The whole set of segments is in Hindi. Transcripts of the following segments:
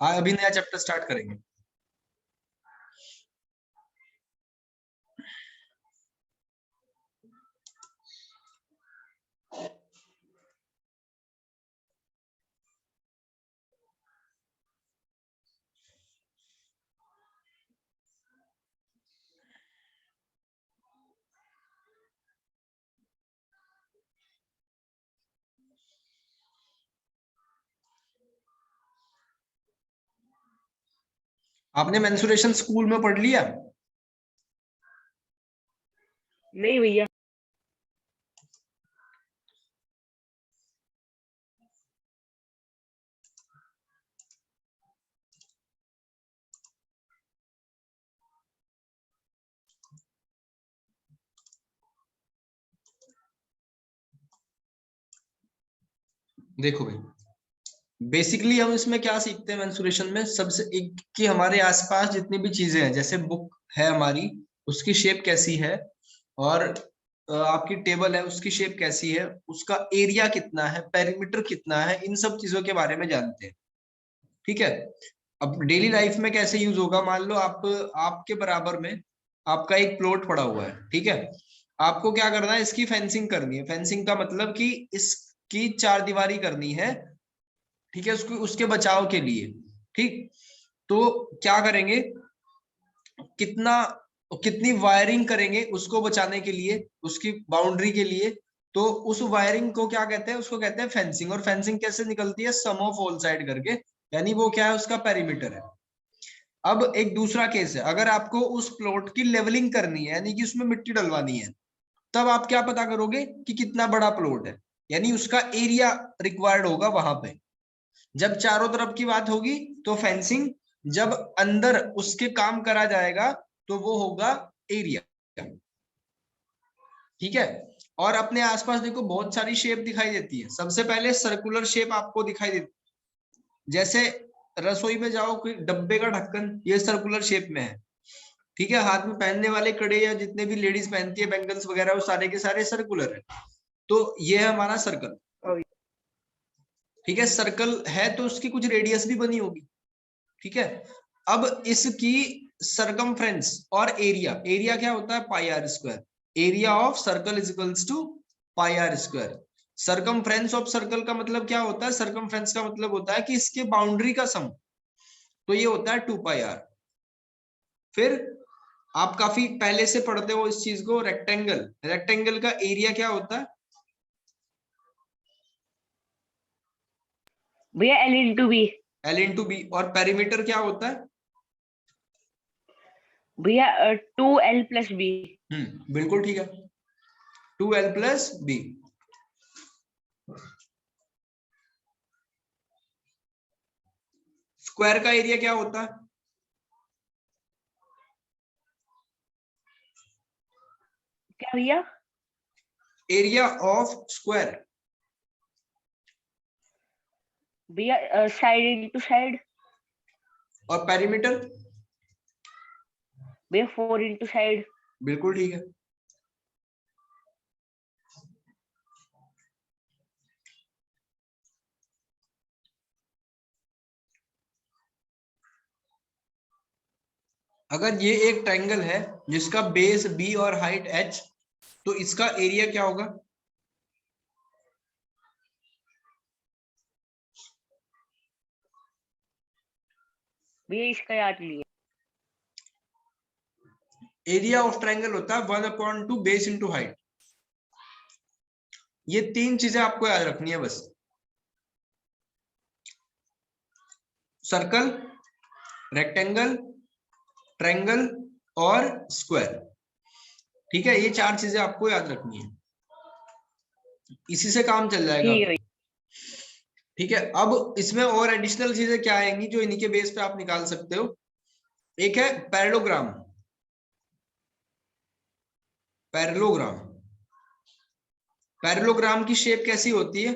अभी नया चैप्टर स्टार्ट करेंगे। आपने मेंसुरेशन स्कूल में पढ़ लिया? नहीं भैया। देखो भाई, बेसिकली हम इसमें क्या सीखते हैं मेंसुरेशन में, सबसे एक कि हमारे आसपास जितनी भी चीजें हैं, जैसे बुक है हमारी, उसकी शेप कैसी है, और आपकी टेबल है उसकी शेप कैसी है, उसका एरिया कितना है, पेरीमीटर कितना है, इन सब चीजों के बारे में जानते हैं। ठीक है। अब डेली लाइफ में कैसे यूज होगा, मान लो आपके बराबर में आपका एक प्लॉट पड़ा हुआ है। ठीक है। आपको क्या करना है, इसकी फेंसिंग करनी है। फेंसिंग का मतलब कि इसकी चार दीवारी करनी है। ठीक है, उसको उसके बचाव के लिए। ठीक। तो क्या करेंगे, कितना कितनी वायरिंग करेंगे उसको बचाने के लिए, उसकी बाउंड्री के लिए। तो उस वायरिंग को क्या कहते हैं, उसको कहते हैं फेंसिंग। और फेंसिंग कैसे निकलती है, सम ऑफ ऑल साइड करके, यानी वो क्या है, उसका पेरीमीटर है। अब एक दूसरा केस है, अगर आपको उस प्लॉट की लेवलिंग करनी है, यानी कि उसमें मिट्टी डलवानी है, तब आप क्या पता करोगे कि कितना बड़ा प्लॉट है, यानी उसका एरिया रिक्वायर्ड होगा वहां पे। जब चारों तरफ की बात होगी तो फेंसिंग, जब अंदर उसके काम करा जाएगा तो वो होगा एरिया। ठीक है। और अपने आसपास देखो बहुत सारी शेप दिखाई देती है। सबसे पहले सर्कुलर शेप आपको दिखाई देती, जैसे रसोई में जाओ, कोई डब्बे का ढक्कन, ये सर्कुलर शेप में है। ठीक है। हाथ में पहनने वाले कड़े या जितने भी लेडीज पहनती है बैंगल्स वगैरह, वो सारे के सारे सर्कुलर है। तो ये है हमारा सर्कल। ठीक है। सर्कल है तो उसकी कुछ रेडियस भी बनी होगी। ठीक है। अब इसकी सरकमफ्रेंस और एरिया, एरिया क्या होता है, pi r square. Area of circle is equals to pi r square. Circumference of circle का मतलब क्या होता है, सरकमफ्रेंस का मतलब होता है कि इसके बाउंड्री का सम, तो ये होता है 2 पाई आर। फिर आप काफी पहले से पढ़ते हो इस चीज को, रेक्टेंगल, रेक्टेंगल का एरिया क्या होता है, भैया L into B. L into B. और पेरीमीटर क्या होता है, भैया 2L प्लस बी। बिल्कुल ठीक है, 2L प्लस बी। स्क्वायर का एरिया क्या होता है, क्या भैया? Area of square. भैया साइड इंटू साइड। और पेरीमीटर, भैया 4 इंटू साइड। बिल्कुल ठीक है। अगर ये एक ट्रायंगल है जिसका बेस बी और हाइट एच, तो इसका एरिया क्या होगा, भैया इसका याद लिए। एरिया ऑफ ट्रायंगल होता है 1/2 बेस इंटू हाइट। ये तीन चीजें आपको याद रखनी है बस, सर्कल, रेक्टेंगल, ट्रायंगल और स्क्वायर। ठीक है, ये चार चीजें आपको याद रखनी है, इसी से काम चल जाएगा ठीक है आपका। भैया। ठीक है। अब इसमें और एडिशनल चीजें क्या आएंगी जो इन्हीं के बेस पे आप निकाल सकते हो। एक है पैरेललोग्राम। पैरेललोग्राम, पैरेललोग्राम की शेप कैसी होती है,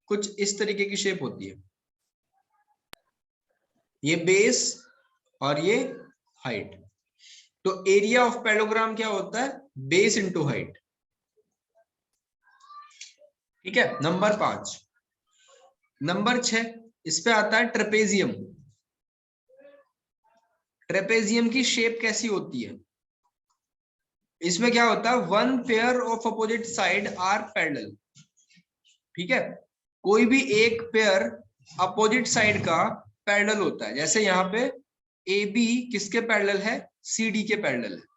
कुछ इस तरीके की शेप होती है, ये बेस और ये हाइट। तो एरिया ऑफ पैरेललोग्राम क्या होता है, बेस इंटू हाइट। ठीक है, नंबर 5। नंबर 6, इस पे आता है ट्रेपेजियम। ट्रेपेजियम की शेप कैसी होती है? इसमें क्या होता है, one pair of opposite side are parallel. ठीक है, कोई भी एक पेयर अपोजिट साइड का पैरेलल होता है। जैसे यहाँ पे ए बी किसके पैरेलल है? सी डी के पैरेलल है।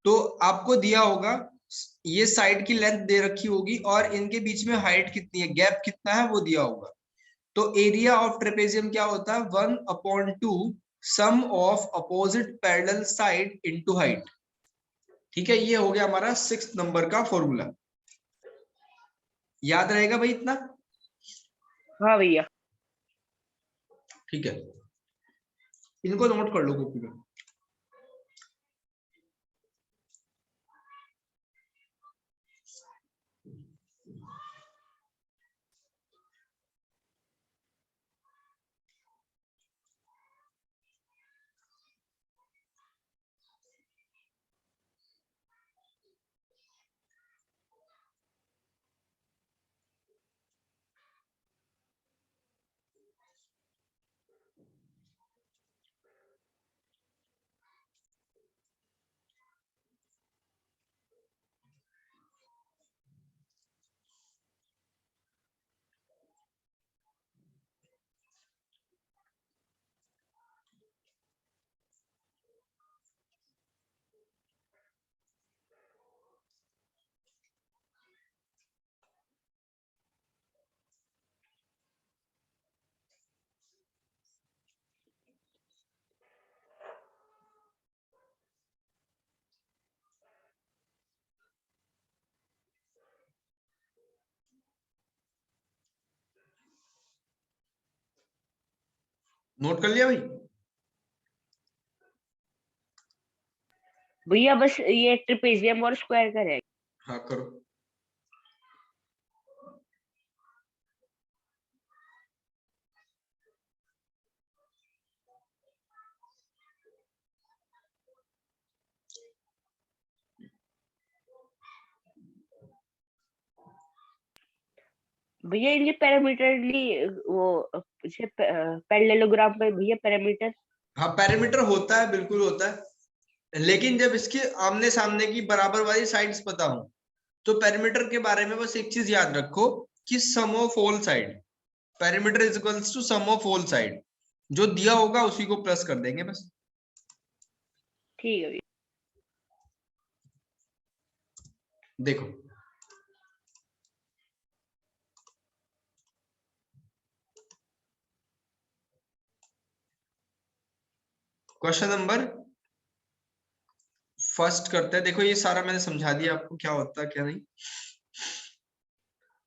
तो आपको दिया होगा, ये साइड की लेंथ दे रखी होगी और इनके बीच में हाइट कितनी है, गैप कितना है, वो दिया होगा। तो एरिया ऑफ ट्रेपेजियम क्या होता है? 1/2 sum of opposite parallel side into height. ठीक है, ये हो गया हमारा 6 नंबर का फॉर्मूला। याद रहेगा भाई इतना? हाँ भैया। ठीक है, इनको नोट कर लो कॉपी में। नोट कर लिया भाई? भैया बस ये ट्रिपेजियम और स्क्वायर का रहेगा। हाँ करो। भैया इनके पैरामीटरली वो पैरेललोग्राम पे भैया पैरामीटर। हाँ पैरामीटर होता है, बिल्कुल होता है, लेकिन जब इसके आमने सामने की बराबर वाली साइड्स पता हो तो पैरामीटर के बारे में बस एक चीज याद रखो कि sum of all side, parameter is equals to sum of all side. जो दिया होगा उसी को प्लस कर देंगे बस। ठीक है भैया। देखो क्वेश्चन नंबर फर्स्ट करते हैं। देखो ये सारा मैंने समझा दिया आपको क्या होता है क्या नहीं।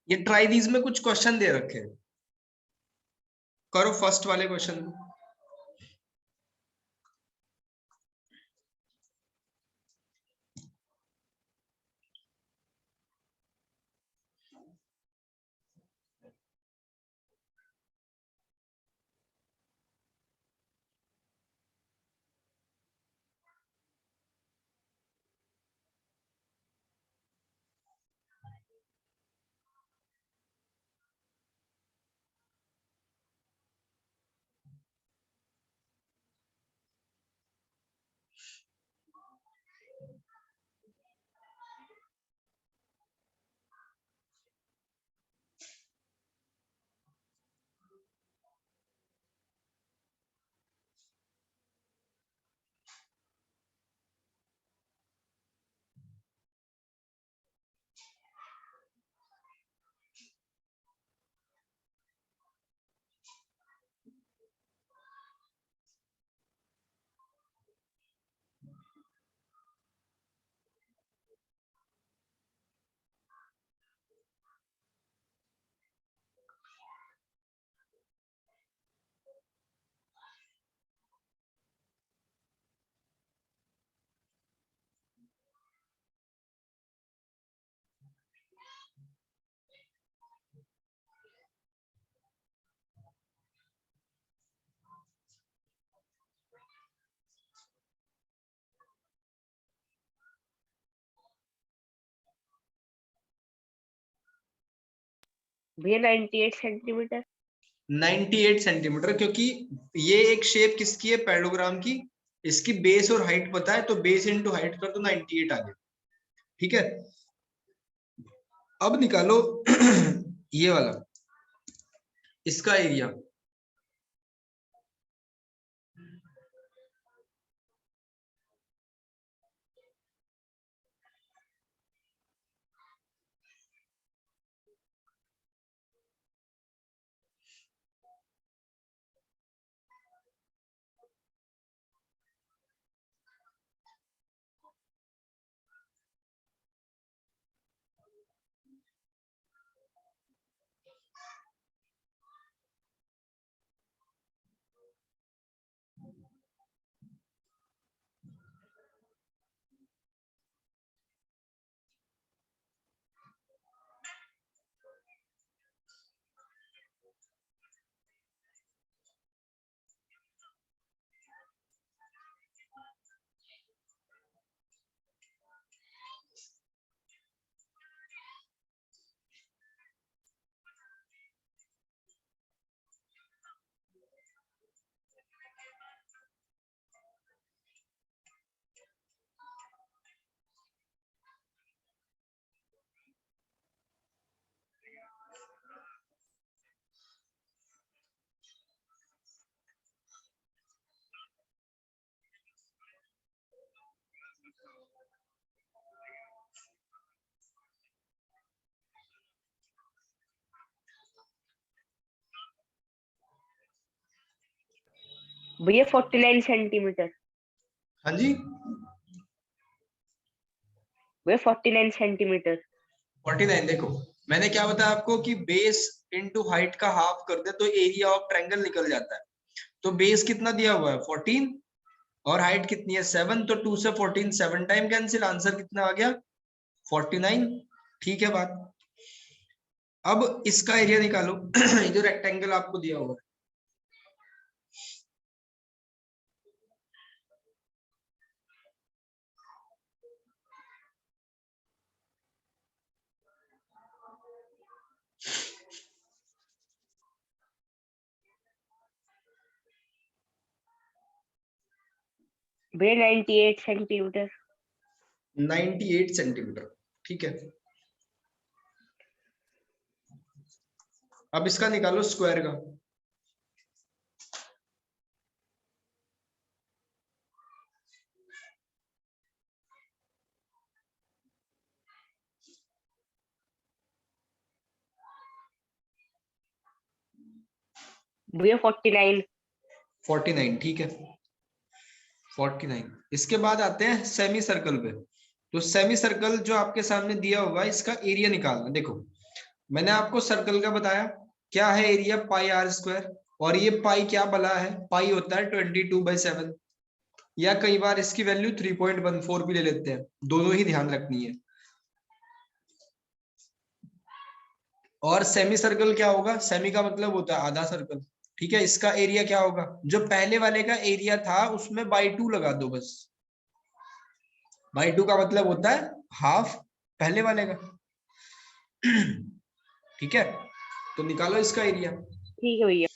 ये ट्राई दीज में कुछ क्वेश्चन दे रखे हैं, करो फर्स्ट वाले क्वेश्चन को। भैया 98 सेंटीमीटर। 98 सेंटीमीटर, क्योंकि ये एक शेप किसकी है, पैरेललोग्राम की। इसकी बेस और हाइट पता है, तो बेस इंटू हाइट कर दो, 98 आ गया। ठीक है, अब निकालो ये वाला, इसका एरिया। भैया 49 सेंटीमीटर। हाँ जी, भैया 49 सेंटीमीटर। 49। देखो मैंने क्या बताया आपको कि बेस इंटू हाइट का हाफ कर दे तो एरिया ऑफ ट्रायंगल निकल जाता है। तो बेस कितना दिया हुआ है 14, और हाइट कितनी है 7, तो 2 से 14 7 टाइम कैंसिल, आंसर कितना आ गया 49। ठीक है बात। अब इसका एरिया निकालो ये जो रेक्टेंगल आपको दिया हुआ है, भैया 98 सेंटीमीटर। 98 सेंटीमीटर। ठीक है, अब इसका निकालो स्क्वायर का। भैया 49। 49 ठीक है, 49। इसके बाद आते हैं सेमी सर्कल पे। तो सेमी सर्कल जो आपके सामने दिया हुआ है, इसका एरिया निकालना। देखो मैंने आपको सर्कल का बताया क्या है एरिया, पाई आर स्क्वायर। और ये पाई क्या बला है, पाई होता है 22/7, या कई बार इसकी वैल्यू 3.14 भी ले लेते हैं, दोनों ही ध्यान रखनी है। और सेमी सर्कल क्या होगा, सेमी का मतलब होता है आधा सर्कल। ठीक है, इसका एरिया क्या होगा, जो पहले वाले का एरिया था उसमें बाई 2 लगा दो बस। बाई 2 का मतलब होता है हाफ पहले वाले का। ठीक है, तो निकालो इसका एरिया। ठीक है भैया।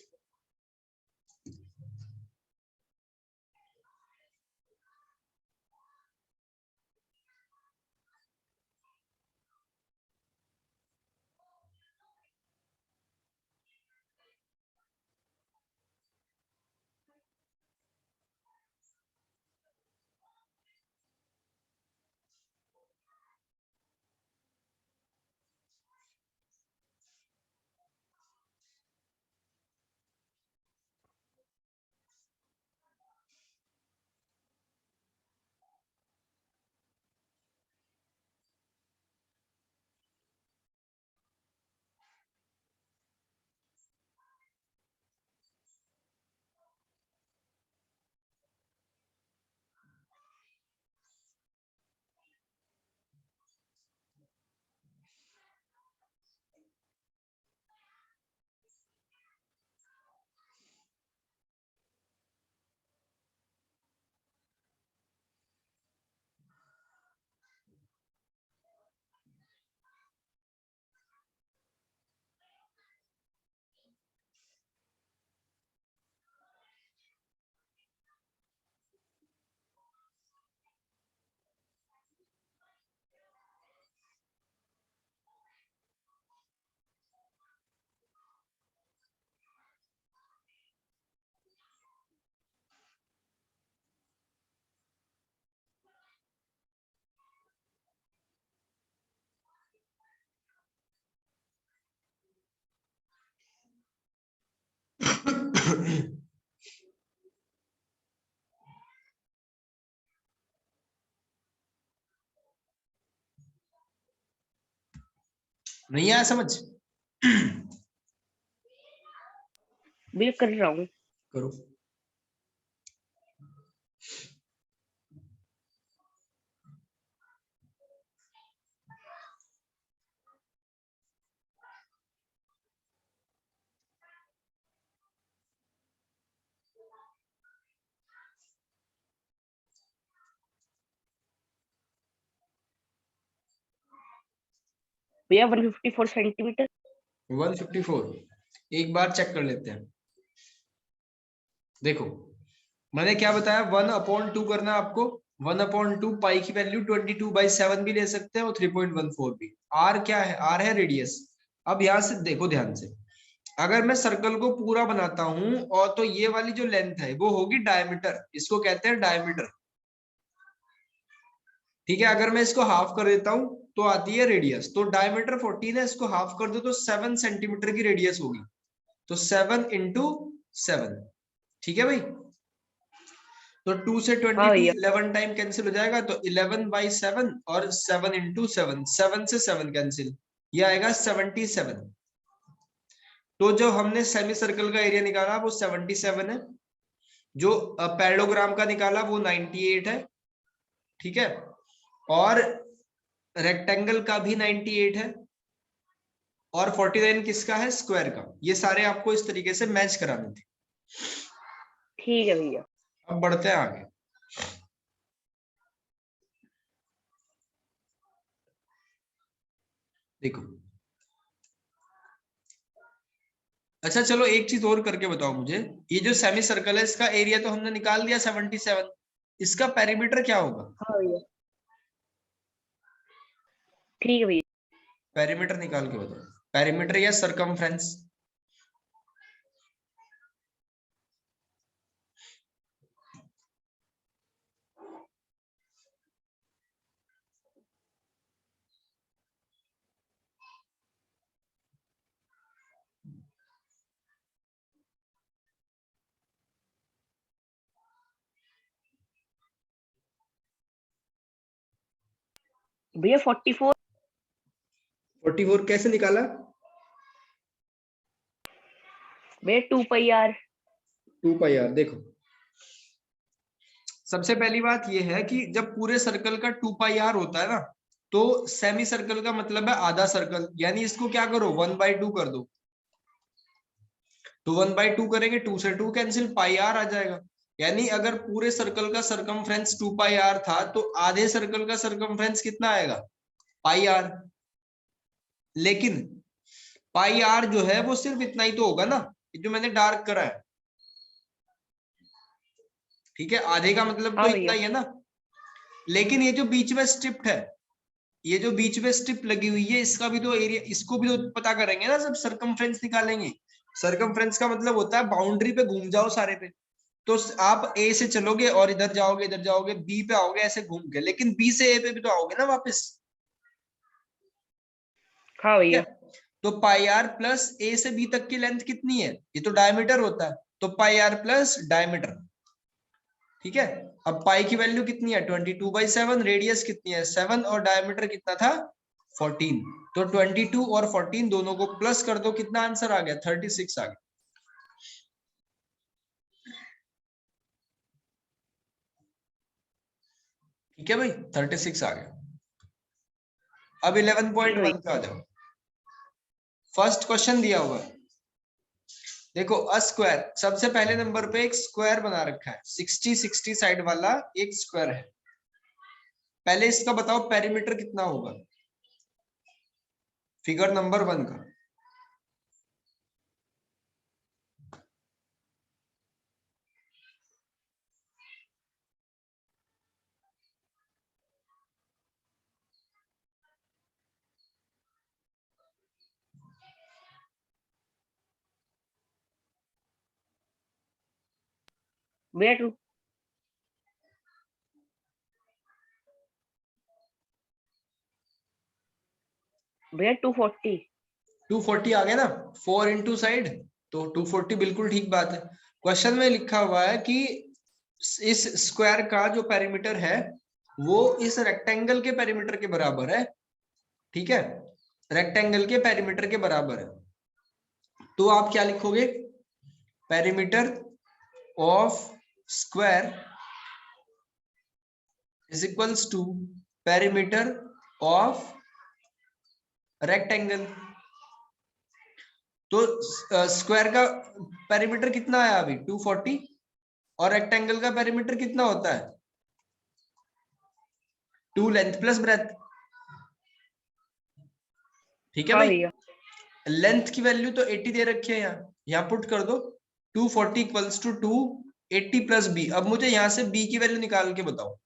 नहीं आया समझ? भैया कर रहा हूँ। करो। भैया 154 सेंटीमीटर। 154 एक बार चेक कर लेते हैं। देखो मैंने क्या बताया, 1/2 करना आपको। 1/2 पाई की वैल्यू 22/7 भी ले सकते हैं और 3.14 भी। आर क्या है? आर है रेडियस। अब यहां से देखो ध्यान से, अगर मैं सर्कल को पूरा बनाता हूं और तो ये वाली जो लेंथ है वो होगी डायमीटर, इसको कहते हैं डायमीटर। ठीक है, अगर मैं इसको हाफ कर देता हूं तो आती है रेडियस। तो डायमीटर 14 है, इसको हाफ कर दो तो 7 सेंटीमीटर की रेडियस होगी। तो 7 इंटू 7, ठीक है भाई। तो 2 से 22 हाँ भैया। 11 टाइम कैंसिल हो जाएगा, तो 11/7 और 7 इंटू 7, 7 से 7 कैंसिल, ये आएगा 77। तो जो हमने सेमी सर्कल का एरिया निकाला वो 77 है, जो पैरेललोग्राम का निकाला वो 98 है, ठीक है, और रेक्टेंगल का भी 98 है, और 49 किसका है? स्क्वायर का। ये सारे आपको इस तरीके से मैच कराने थे। ठीक है भैया। अब बढ़ते हैं आगे। देखो अच्छा चलो एक चीज और करके बताओ मुझे, ये जो सेमी सर्कल है इसका एरिया तो हमने निकाल दिया 77, इसका पेरीमीटर क्या होगा? हाँ भैया। ठीक है भैया। पेरीमीटर निकाल के बताओ, पेरीमीटर या सरकमफ्रेंस। भैया 44। 44 कैसे निकाला? भैया 2πr। 2πr। देखो सबसे पहली बात यह है कि जब पूरे सर्कल का 2πr होता है ना, तो सेमी सर्कल का मतलब है आधा सर्कल, यानी इसको क्या करो 1/2 कर दो। तो 1/2 करेंगे, 2 से 2 कैंसिल, पाई आर आ जाएगा। यानी अगर पूरे सर्कल का सरकमफ्रेंस 2πr था तो आधे सर्कल का सरकमफ्रेंस कितना आएगा? पाई आर। लेकिन पाई आर जो है वो सिर्फ इतना ही तो होगा ना, जो मैंने डार्क करा है, ठीक है, आधे का मतलब तो हाँ इतना भैया। ही है ना। लेकिन ये जो बीच में स्ट्रिप है, ये जो बीच में स्ट्रिप लगी हुई है, इसका भी तो एरिया, इसको भी तो पता करेंगे ना जब सरकमफ्रेंस निकालेंगे। सरकमफ्रेंस का मतलब होता है बाउंड्री पे घूम जाओ सारे पे। तो आप ए से चलोगे और इधर जाओगे बी पे आओगे ऐसे घूम के, लेकिन बी से ए पे भी तो आओगे ना वापस। हाँ ठीक है, भैया। तो पाई आर प्लस ए से बी तक की लेंथ कितनी है? ये तो डायमीटर होता है, तो पाई आर प्लस डायमीटर। ठीक है, अब पाई की वैल्यू कितनी है? 22/7, रेडियस कितनी है? 7, और डायमीटर कितना था? 14। तो 22 और 14 दोनों को प्लस कर दो, कितना आंसर आ गया? 36 आ गया। ठीक है भाई, 36 आ गया। अब ठीक है 11.1 भैया। पे आ जाओ। फर्स्ट क्वेश्चन दिया हुआ है, देखो अ स्क्वायर, सबसे पहले नंबर पे एक स्क्वायर बना रखा है, 60-60 साइड वाला एक स्क्वायर है। पहले इसका बताओ पेरीमीटर कितना होगा, फिगर नंबर 1 का। भैया 2। भैया 240। 240 आ गया ना, 4 इंटू साइड, तो 240 बिल्कुल ठीक बात है। क्वेश्चन में लिखा हुआ है कि इस स्क्वायर का जो पेरीमीटर है वो इस रेक्टेंगल के पेरीमीटर के बराबर है, ठीक है, रेक्टेंगल के पेरीमीटर के बराबर है। तो आप क्या लिखोगे, perimeter of square is equals to perimeter of rectangle. तो स्क्वायर का पेरीमीटर कितना है अभी 240, और रेक्टेंगल का पेरीमीटर कितना होता है 2 लेंथ प्लस ब्रेथ, ठीक है हाँ भाई। भैया। लेंथ की वैल्यू तो 80 दे रखी है, यहाँ पुट कर दो 240 इक्वल्स टू 280 प्लस बी। अब मुझे यहाँ से बी की वैल्यू निकाल के बताओ।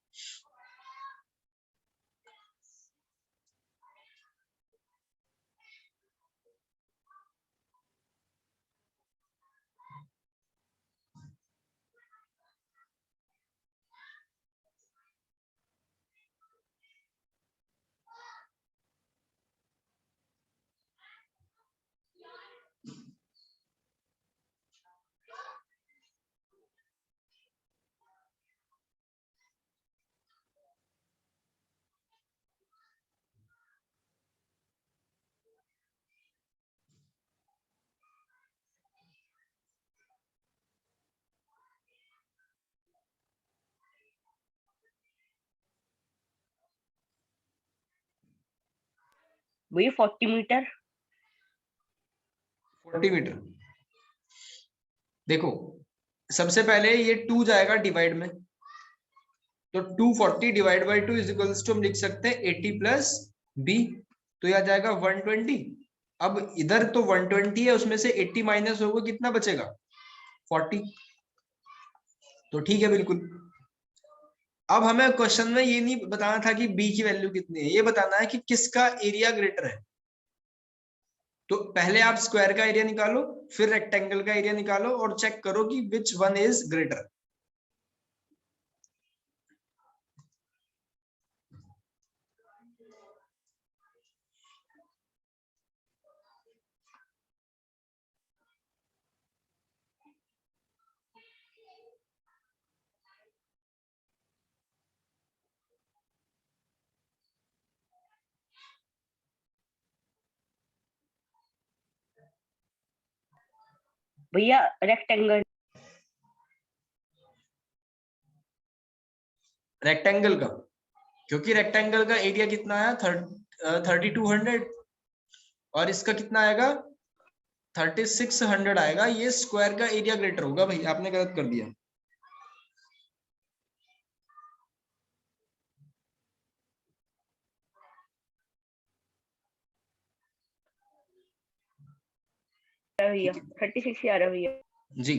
भैया 40 मीटर। 40 मीटर। देखो सबसे पहले ये 2 जाएगा डिवाइड में, तो 240 divide by 2 is equals to हम लिख सकते हैं 80 प्लस बी, तो यह जाएगा 120। अब इधर तो 120 है, उसमें से 80 माइनस होगा, कितना बचेगा 40। तो ठीक है बिल्कुल। अब हमें क्वेश्चन में ये नहीं बताना था कि बी की वैल्यू कितनी है, ये बताना है कि किसका एरिया ग्रेटर है। तो पहले आप स्क्वायर का एरिया निकालो, फिर रेक्टेंगल का एरिया निकालो और चेक करो कि विच वन इज ग्रेटर। भैया रेक्टेंगल। रेक्टेंगल का, क्योंकि रेक्टेंगल का एरिया कितना है 3200, और इसका कितना आएगा 3600 आएगा। ये स्क्वायर का एरिया ग्रेटर होगा भाई, आपने गलत कर दिया। भैया 36 आ रहा है भैया। जी,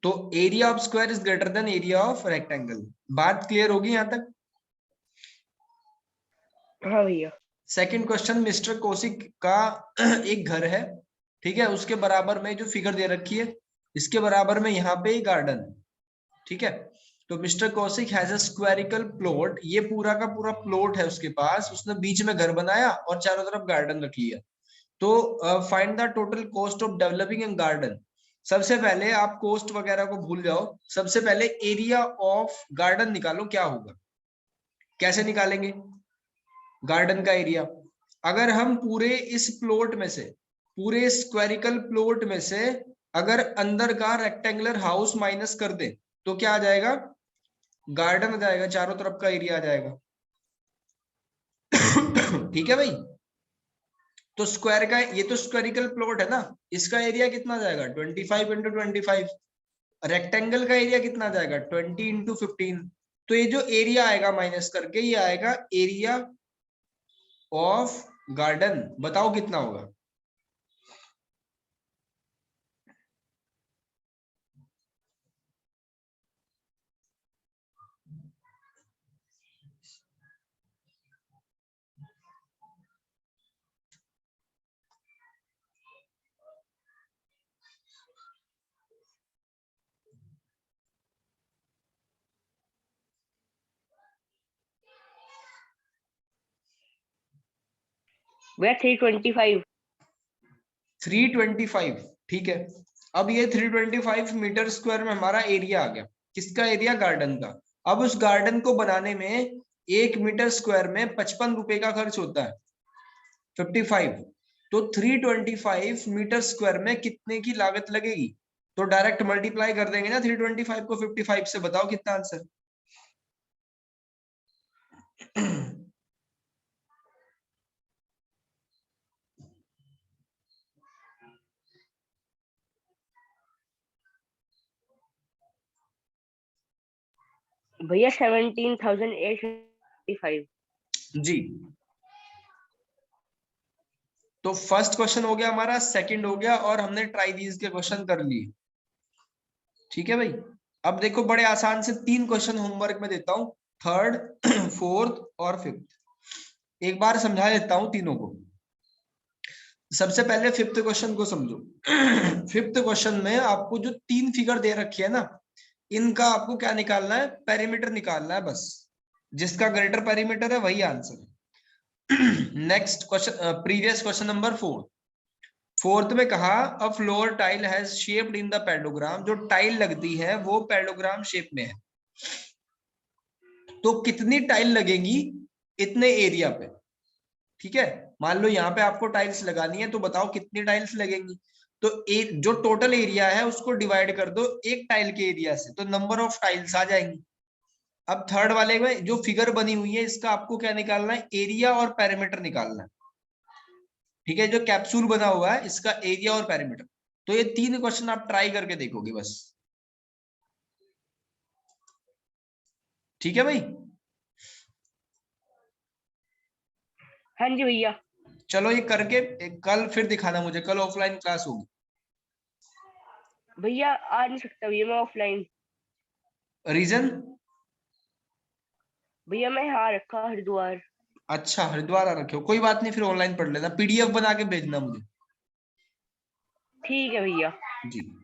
तो area of square is greater than area of rectangle. बात क्लियर होगी यहां तक। हाँ भैया। सेकंड क्वेश्चन, मिस्टर कौशिक का एक घर है, ठीक है, उसके बराबर में जो फिगर दे रखी है इसके बराबर में यहाँ पे गार्डन है, ठीक है। तो मिस्टर कौशिक हैज अ स्क्वेरिकल प्लॉट, ये पूरा का पूरा प्लॉट है उसके पास, उसने बीच में घर बनाया और चारों तरफ गार्डन रख लिया। तो find the total cost of developing N garden. सबसे पहले आप कॉस्ट वगैरह को भूल जाओ, सबसे पहले एरिया ऑफ गार्डन निकालो क्या होगा। कैसे निकालेंगे गार्डन का एरिया? अगर हम पूरे इस प्लॉट में से, पूरे स्क्वेरिकल प्लॉट में से अगर अंदर का रेक्टेंगुलर हाउस माइनस कर दे तो क्या आ जाएगा, गार्डन आ जाएगा, चारों तरफ का एरिया आ जाएगा। ठीक है भाई। तो स्क्वायर का, ये तो स्क्वेरिकल प्लॉट है ना, इसका एरिया कितना जाएगा 25 इंटू 25। रेक्टेंगल का एरिया कितना जाएगा 20 इंटू 15। तो ये जो एरिया आएगा माइनस करके, ये आएगा एरिया ऑफ गार्डन। बताओ कितना होगा। भैया 325। 325, ठीक है। अब ये 325 मीटर स्क्वायर में हमारा एरिया आ गया। किसका एरिया? गार्डन का। अब उस गार्डन को बनाने में 1 मीटर स्क्वायर में 55 रुपए का खर्च होता है, 55। तो 325 मीटर स्क्वायर में कितने की लागत लगेगी? तो डायरेक्ट मल्टीप्लाई कर देंगे ना 325 को 55 से। बताओ कितना आंसर? भैया 17,855। जी। तो फर्स्ट क्वेश्चन हो गया हमारा, सेकंड हो गया, और हमने ट्राई दीज के क्वेश्चन कर लिए। ठीक है भाई। अब देखो बड़े आसान से 3 क्वेश्चन होमवर्क में देता हूं, थर्ड, फोर्थ और फिफ्थ। एक बार समझा देता हूं तीनों को। सबसे पहले फिफ्थ क्वेश्चन को समझो। फिफ्थ क्वेश्चन में आपको जो 3 फिगर दे रखी है ना, इनका आपको क्या निकालना है? पेरीमीटर निकालना है बस। जिसका ग्रेटर पेरीमीटर है वही आंसर है। Next question, previous question number 4। Fourth में कहा a floor tile has shaped in the पैडोग्राम। जो टाइल लगती है वो पैडोग्राम शेप में है। तो कितनी टाइल लगेंगी इतने एरिया पे? ठीक है, मान लो यहाँ पे आपको टाइल्स लगानी है, तो बताओ कितनी टाइल्स लगेंगी। तो एक जो टोटल एरिया है उसको डिवाइड कर दो एक टाइल के एरिया से, तो नंबर ऑफ टाइल्स आ जाएंगी। अब थर्ड वाले में जो फिगर बनी हुई है, इसका आपको क्या निकालना है? एरिया और पेरीमीटर निकालना है। ठीक है, जो कैप्सूल बना हुआ है इसका एरिया और पेरीमीटर। तो ये 3 क्वेश्चन आप ट्राई करके देखोगे बस। ठीक है भाई। हाँ जी भैया। चलो ये करके कल फिर दिखाना मुझे, कल ऑफलाइन क्लास होगी। भैया आ नहीं सकता भैया मैं ऑफलाइन। रीजन? भैया मैं यहाँ रखा हरिद्वार। अच्छा, हरिद्वार आ रखे हो, कोई बात नहीं, फिर ऑनलाइन पढ़ लेना, पीडीएफ बना के भेजना मुझे। ठीक है भैया। जी।